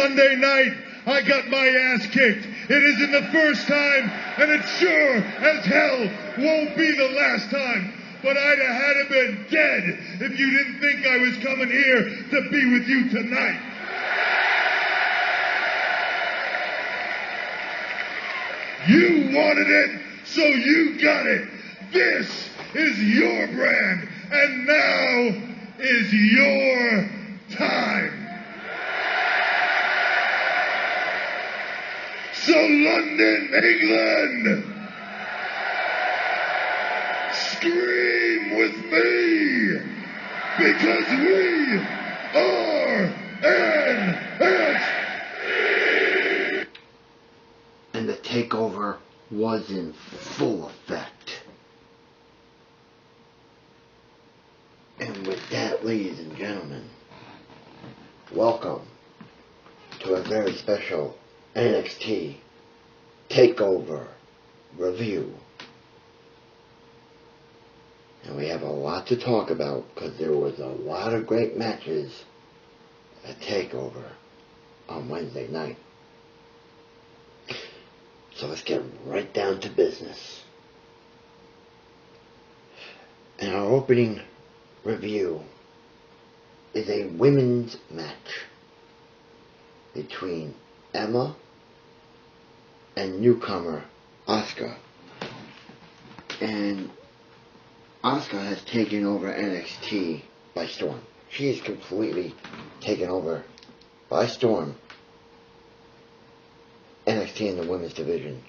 Sunday night, I got my ass kicked. It isn't the first time, and it sure as hell won't be the last time. But I'd have had to been dead if you didn't think I was coming here to be with you tonight. You wanted it, so you got it. This is your brand, and now is your time. So London, England, scream with me, because we are NXT. And the takeover was in full effect. And with that, ladies and gentlemen, welcome to a very special NXT Takeover review. And we have a lot to talk about because there was a lot of great matches at Takeover on Wednesday night. So let's get right down to business. And our opening review is a women's match between Emma and newcomer Asuka. And Asuka has taken over NXT by storm. She is completely taken over by storm NXT in the women's division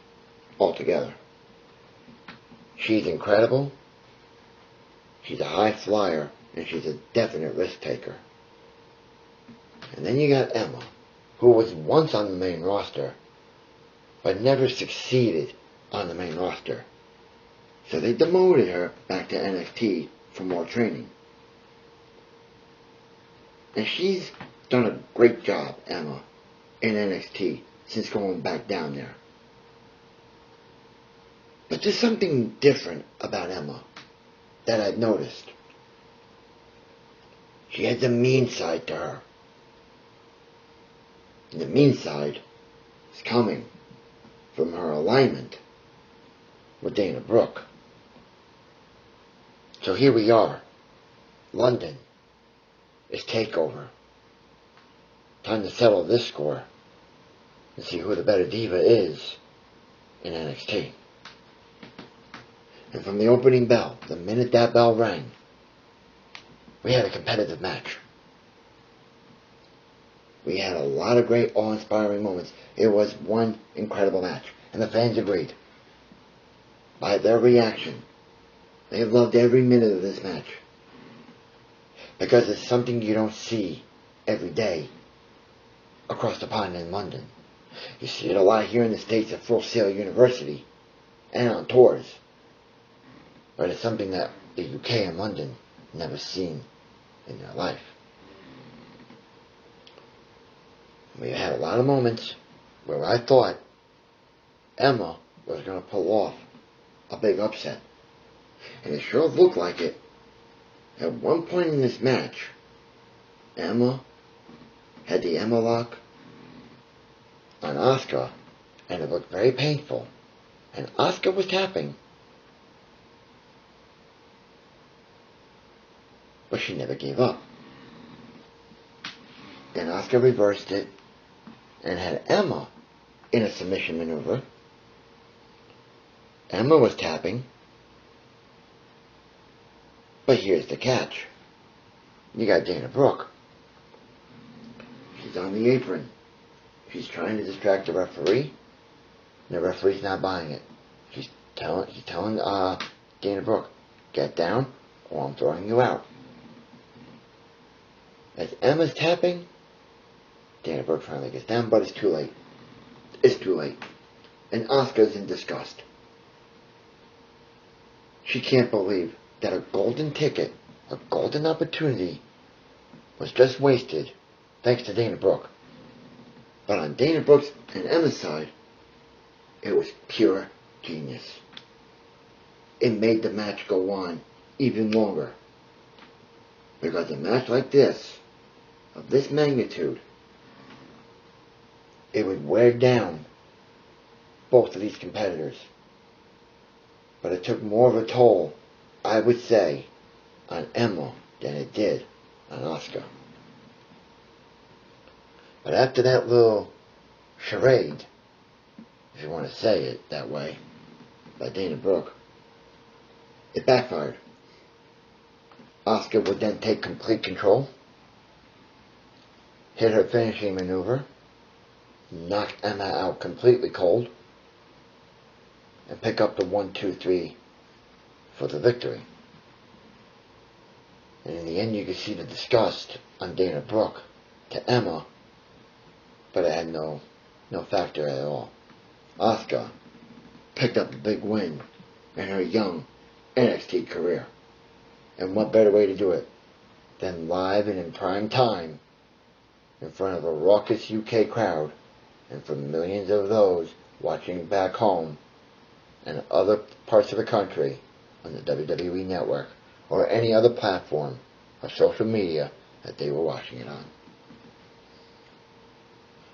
altogether. She's incredible. She's a high flyer, and she's a definite risk taker. And then you got Emma, who was once on the main roster, but never succeeded on the main roster. So they demoted her back to NXT for more training. And she's done a great job, Emma, in NXT since going back down there. But there's something different about Emma that I've noticed. She has a mean side to her. And the mean side is coming from her alignment with Dana Brooke. So here we are. London is Takeover. Time to settle this score and see who the better diva is in NXT. And from the opening bell, the minute that bell rang, we had a competitive match. We had a lot of great awe-inspiring moments. It was one incredible match, and the fans agreed. By their reaction, they loved every minute of this match. Because it's something you don't see every day across the pond in London. You see it a lot here in the States at Full Sail University and on tours. But it's something that the UK and London never seen in their life. We had a lot of moments where I thought Emma was going to pull off a big upset. And it sure looked like it. At one point in this match, Emma had the Emma lock on Asuka, and it looked very painful. And Asuka was tapping. But she never gave up. Then Asuka reversed it and had Emma in a submission maneuver. Emma was tapping. But here's the catch. You got Dana Brooke. She's on the apron. She's trying to distract the referee. And the referee's not buying it. She's telling Dana Brooke, get down or I'm throwing you out. As Emma's tapping, Dana Brooke finally gets down, but it's too late. It's too late. And Asuka's in disgust. She can't believe that a golden ticket, a golden opportunity, was just wasted thanks to Dana Brooke. But on Dana Brooke's and Emma's side, it was pure genius. It made the match go on even longer. Because a match like this, of this magnitude, it would wear down both of these competitors. But it took more of a toll, I would say, on Emma than it did on Asuka. But after that little charade, if you want to say it that way, by Dana Brooke, it backfired. Asuka would then take complete control, hit her finishing maneuver, knock Emma out completely cold, and pick up the 1-2-3 for the victory. And in the end, you could see the disgust on Dana Brooke to Emma, but it had no factor at all. Asuka picked up a big win in her young NXT career. And what better way to do it than live and in prime time in front of a raucous UK crowd and for millions of those watching back home and other parts of the country on the WWE Network or any other platform or social media that they were watching it on.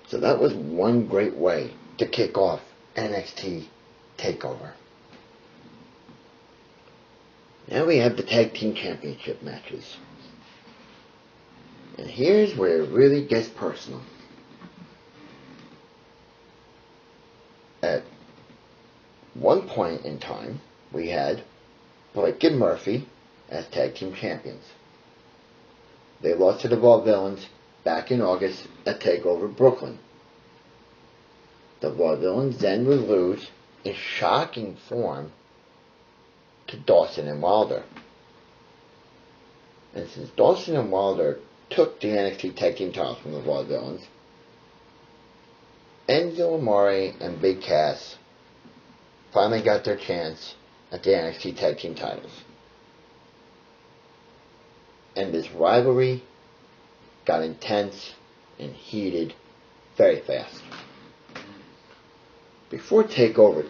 So that was one great way to kick off NXT Takeover. Now we have the Tag Team Championship matches. And here's where it really gets personal. At one point in time, we had Blake and Murphy as Tag Team Champions. They lost to the Vaudevillains back in August at TakeOver Brooklyn. The Vaudevillains then would lose in shocking form to Dawson and Wilder. And since Dawson and Wilder took the NXT Tag Team titles from the Vaudevillains, Enzo Amore and Big Cass finally got their chance at the NXT Tag Team titles. And this rivalry got intense and heated very fast. Before Takeover,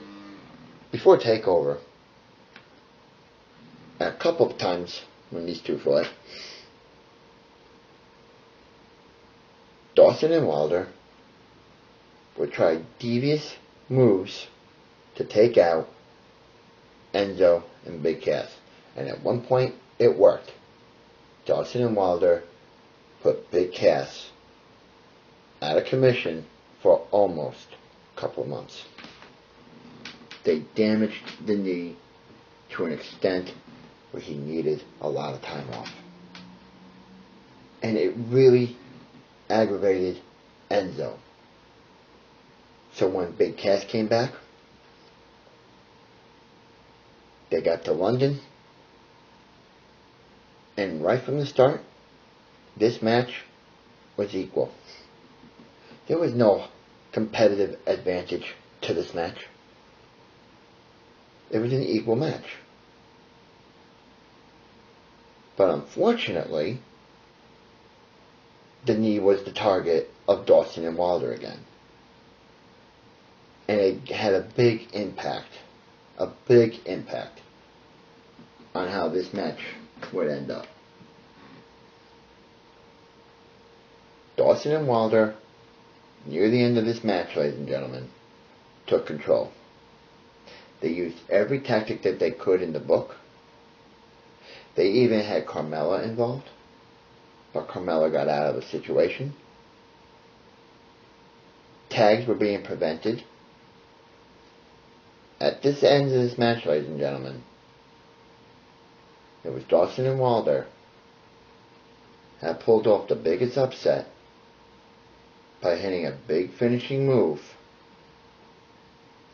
a couple of times when these two fought, Dawson and Wilder would try devious moves to take out Enzo and Big Cass. And at one point, it worked. Dawson and Wilder put Big Cass out of commission for almost a couple of months. They damaged the knee to an extent where he needed a lot of time off. And it really aggravated Enzo. So when Big Cass came back, they got to London, and right from the start, this match was equal. There was no competitive advantage to this match. It was an equal match. But unfortunately, the knee was the target of Dawson and Wilder again. And it had a big impact on how this match would end up. Dawson and Wilder, near the end of this match, ladies and gentlemen, took control. They used every tactic that they could in the book. They even had Carmella involved, but Carmella got out of the situation. Tags were being prevented. At this end of this match, ladies and gentlemen, it was Dawson and Wilder had pulled off the biggest upset by hitting a big finishing move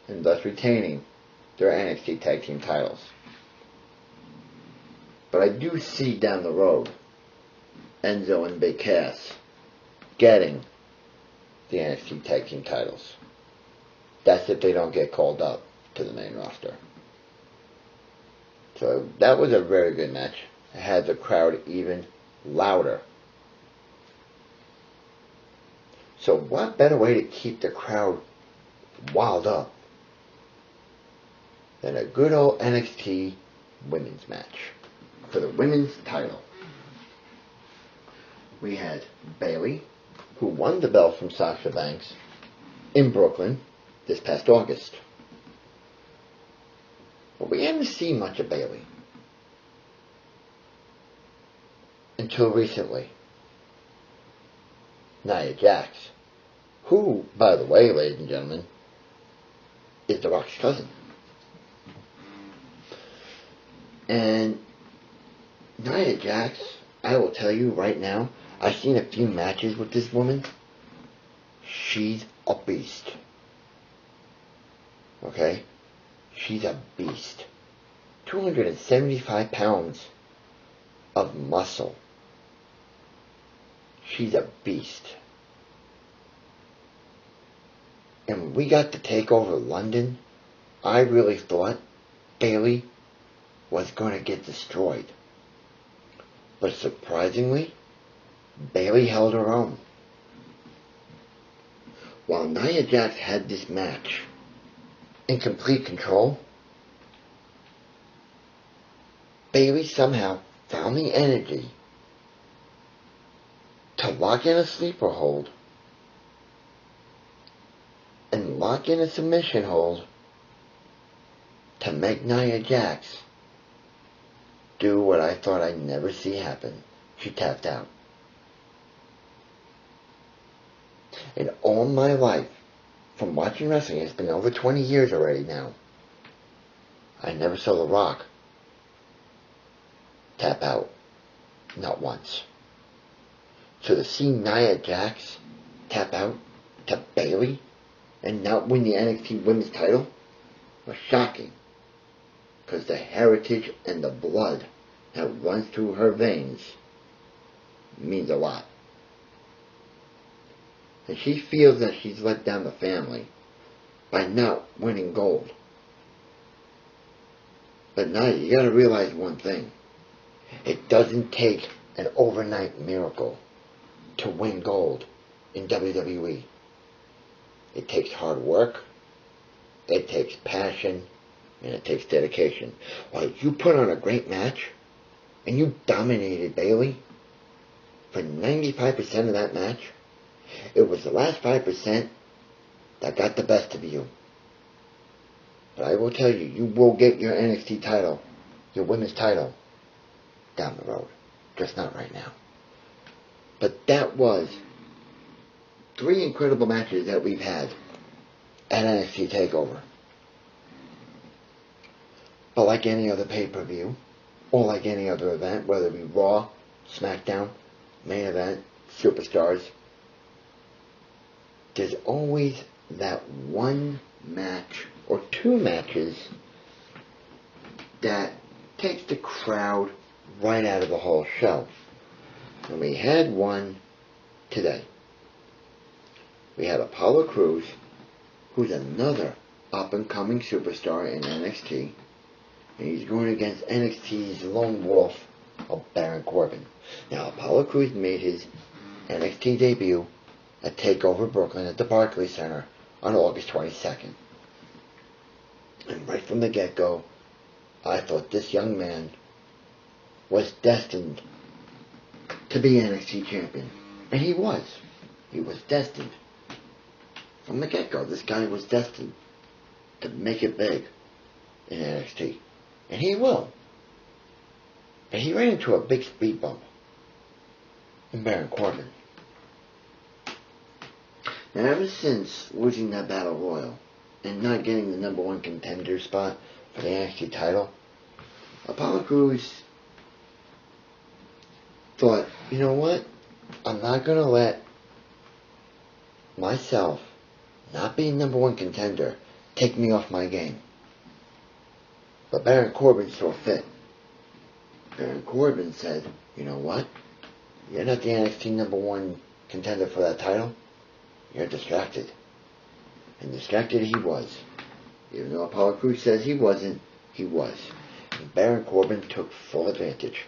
and thus retaining their NXT Tag Team titles. But I do see down the road Enzo and Big Cass getting the NXT Tag Team titles. That's if they don't get called up to the main roster. So that was a very good match. It had the crowd even louder. So what better way to keep the crowd wild up than a good old NXT women's match for the women's title. We had Bayley, who won the belt from Sasha Banks, in Brooklyn this past August. But we haven't seen much of Bayley until recently. Nia Jax, who, by the way, ladies and gentlemen, is The Rock's cousin. And Nia Jax, I will tell you right now, I've seen a few matches with this woman. She's a beast. Okay? She's a beast. 275 pounds of muscle. She's a beast. And when we got to Takeover London, I really thought Bayley was going to get destroyed. But surprisingly, Bayley held her own. While Nia Jax had this match in complete control, Bayley somehow found the energy to lock in a sleeper hold and lock in a submission hold to make Nia Jax do what I thought I'd never see happen. She tapped out. In all my life, from watching wrestling, it's been over 20 years already now, I never saw The Rock tap out. Not once. So to see Nia Jax tap out to Bayley and not win the NXT Women's title was shocking. Because the heritage and the blood that runs through her veins means a lot. And she feels that she's let down the family by not winning gold. But now you gotta realize one thing. It doesn't take an overnight miracle to win gold in WWE. It takes hard work, it takes passion, and it takes dedication. While you put on a great match, and you dominated Bayley for 95% of that match, it was the last 5% that got the best of you. But I will tell you, you will get your NXT title, your women's title, down the road. Just not right now. But that was 3 incredible matches that we've had at NXT TakeOver. But like any other pay-per-view, or like any other event, whether it be Raw, SmackDown, Main Event, Superstars, there's always that one match or 2 matches that takes the crowd right out of the whole show. And we had one today. We had Apollo Crews, who's another up-and-coming superstar in NXT, and he's going against NXT's lone wolf of Baron Corbin. Now, Apollo Crews made his NXT debut at TakeOver Brooklyn at the Barclays Center on August 22nd. And right from the get-go, I thought this young man was destined to be NXT champion. And he was. He was destined. From the get-go, this guy was destined to make it big in NXT. And he will. And he ran into a big speed bump in Baron Corbin. Now, ever since losing that Battle Royal and not getting the #1 contender spot for the NXT title, Apollo Crews thought, you know what? I'm not going to let myself not being #1 contender take me off my game. But Baron Corbin saw fit. Baron Corbin said, you know what? You're not the NXT #1 contender for that title. You're distracted. And distracted he was. Even though Apollo Crews says he wasn't, he was. And Baron Corbin took full advantage.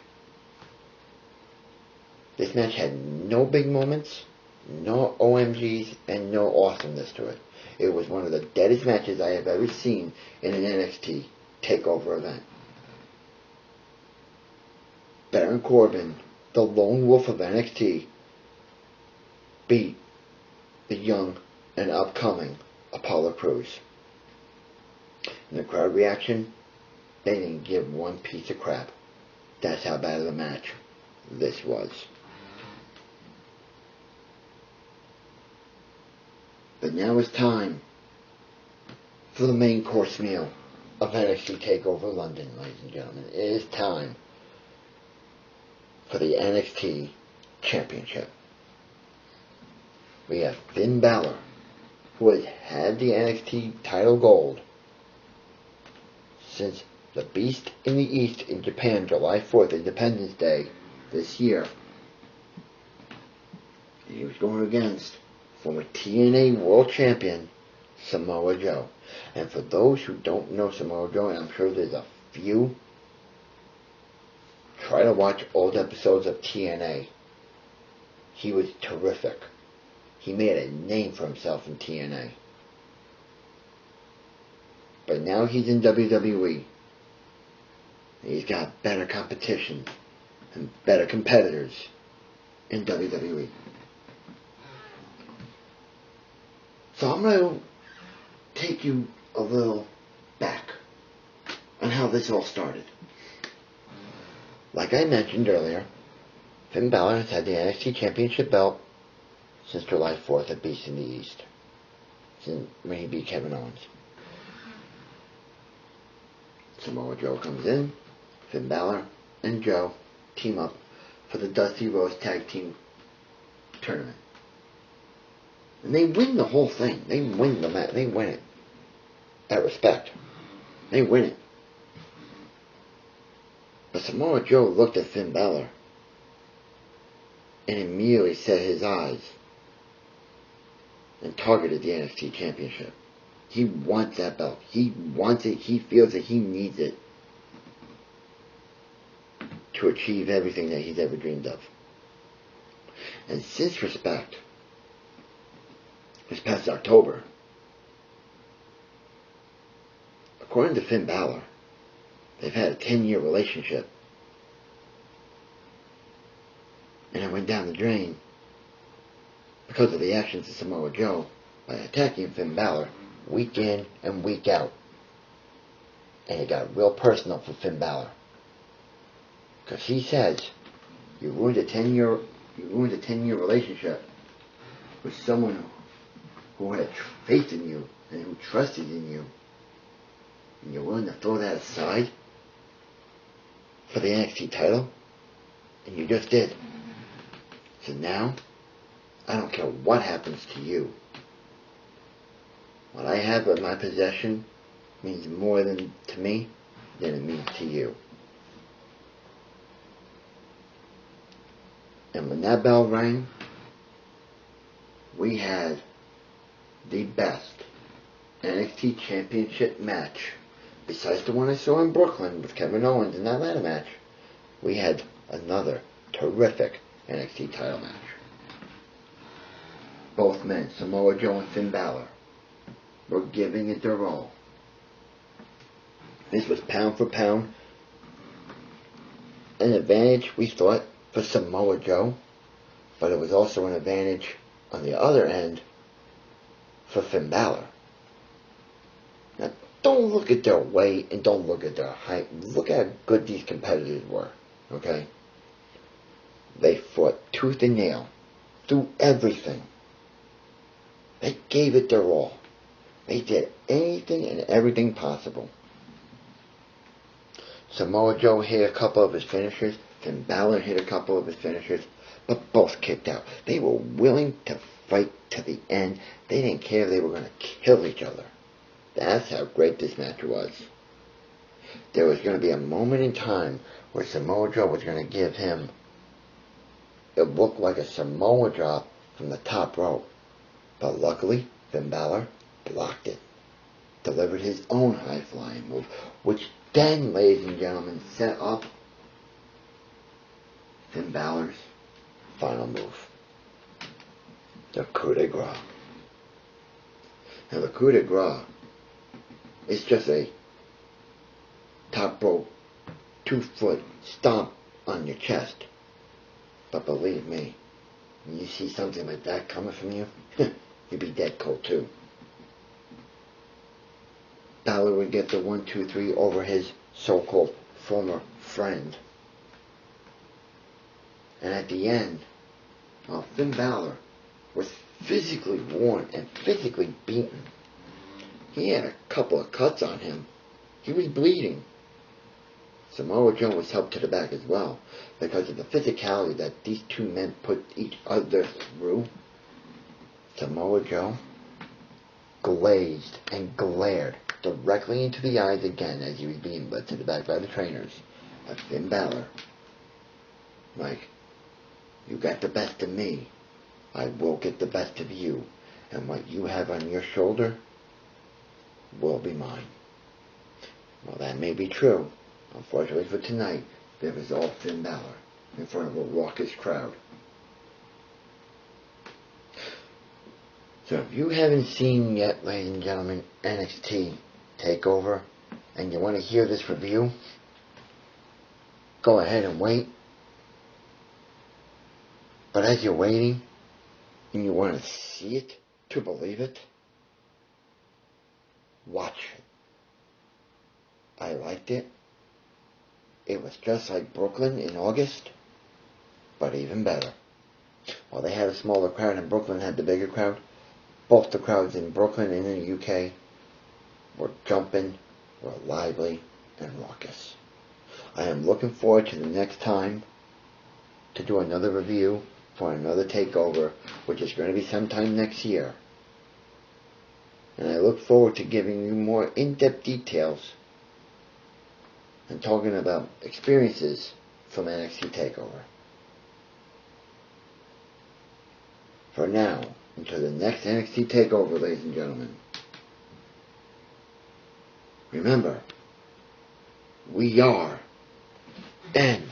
This match had no big moments, no OMGs, and no awesomeness to it. It was one of the deadest matches I have ever seen in an NXT TakeOver event. Baron Corbin, the lone wolf of NXT, beat the young and upcoming Apollo Crews. And the crowd reaction, they didn't give one piece of crap. That's how bad of a match this was. But now it's time for the main course meal of NXT Takeover London, ladies and gentlemen. It is time for the NXT Championship. We have Finn Balor, who has had the NXT title gold since the Beast in the East in Japan, July 4th, Independence Day this year. He was going against former TNA World Champion Samoa Joe. And for those who don't know Samoa Joe, and I'm sure there's a few, try to watch old episodes of TNA. He was terrific. He made a name for himself in TNA. But now he's in WWE. He's got better competition and better competitors in WWE. So I'm going to take you a little back on how this all started. Like I mentioned earlier, Finn Balor has had the NXT Championship belt since July 4th at Beast in the East, when he beat Kevin Owens. Samoa Joe comes in, Finn Balor and Joe team up for the Dusty Rhodes Tag Team Tournament. And they win the whole thing. They win the match. They win it. At Respect. They win it. But Samoa Joe looked at Finn Balor and immediately set his eyes and targeted the NXT Championship. He wants that belt. He wants it. He feels that he needs it to achieve everything that he's ever dreamed of. And since Respect, this past October, according to Finn Balor, they've had a 10-year relationship. And it went down the drain because of the actions of Samoa Joe by attacking Finn Balor week in and week out. And it got real personal for Finn Balor. Because he says, you ruined a 10-year relationship with someone who had faith in you and who trusted in you, and you're willing to throw that aside for the NXT title, and you just did. So now, I don't care what happens to you. What I have in my possession means more to me than it means to you. And when that bell rang, we had the best NXT Championship match, besides the one I saw in Brooklyn with Kevin Owens in that ladder match. We had another terrific NXT title match. Both men, Samoa Joe and Finn Balor, were giving it their all. This was pound for pound an advantage, we thought, for Samoa Joe, but it was also an advantage on the other end for Finn Balor. Now, don't look at their weight and don't look at their height. Look how good these competitors were, okay? They fought tooth and nail through everything. They gave it their all. They did anything and everything possible. Samoa Joe hit a couple of his finishers. Finn Balor hit a couple of his finishers. But both kicked out. They were willing to fight to the end. They didn't care if they were going to kill each other. That's how great this match was. There was going to be a moment in time where Samoa Joe was going to give him, it looked like a Samoa drop from the top rope. But luckily, Finn Balor blocked it. Delivered his own high-flying move, which then, ladies and gentlemen, set up Finn Balor's final move. The coup de grace. Now, the coup de grace is just a top rope, 2-foot stomp on your chest. But believe me, when you see something like that coming from you, he'd be dead cold too. Balor would get the 1, 2, 3 over his so-called former friend. And at the end, while Finn Balor was physically worn and physically beaten, he had a couple of cuts on him. He was bleeding. Samoa Joe was helped to the back as well because of the physicality that these two men put each other through. Samoa Joe glazed and glared directly into the eyes again as he was being led to the back by the trainers of Finn Balor. Like, you got the best of me, I will get the best of you, and what you have on your shoulder will be mine. Well, that may be true. Unfortunately for tonight, it was all Finn Balor in front of a raucous crowd. So if you haven't seen yet, ladies and gentlemen, NXT Takeover, and you want to hear this review, go ahead and wait. But as you're waiting, and you want to see it to believe it, watch it. I liked it. It was just like Brooklyn in August, but even better. While they had a smaller crowd and Brooklyn had the bigger crowd, both the crowds in Brooklyn and in the UK were jumping, were lively, and raucous. I am looking forward to the next time to do another review for another takeover, which is going to be sometime next year. And I look forward to giving you more in-depth details and talking about experiences from NXT Takeover. For now, until the next NXT Takeover, ladies and gentlemen, remember, we are NXT.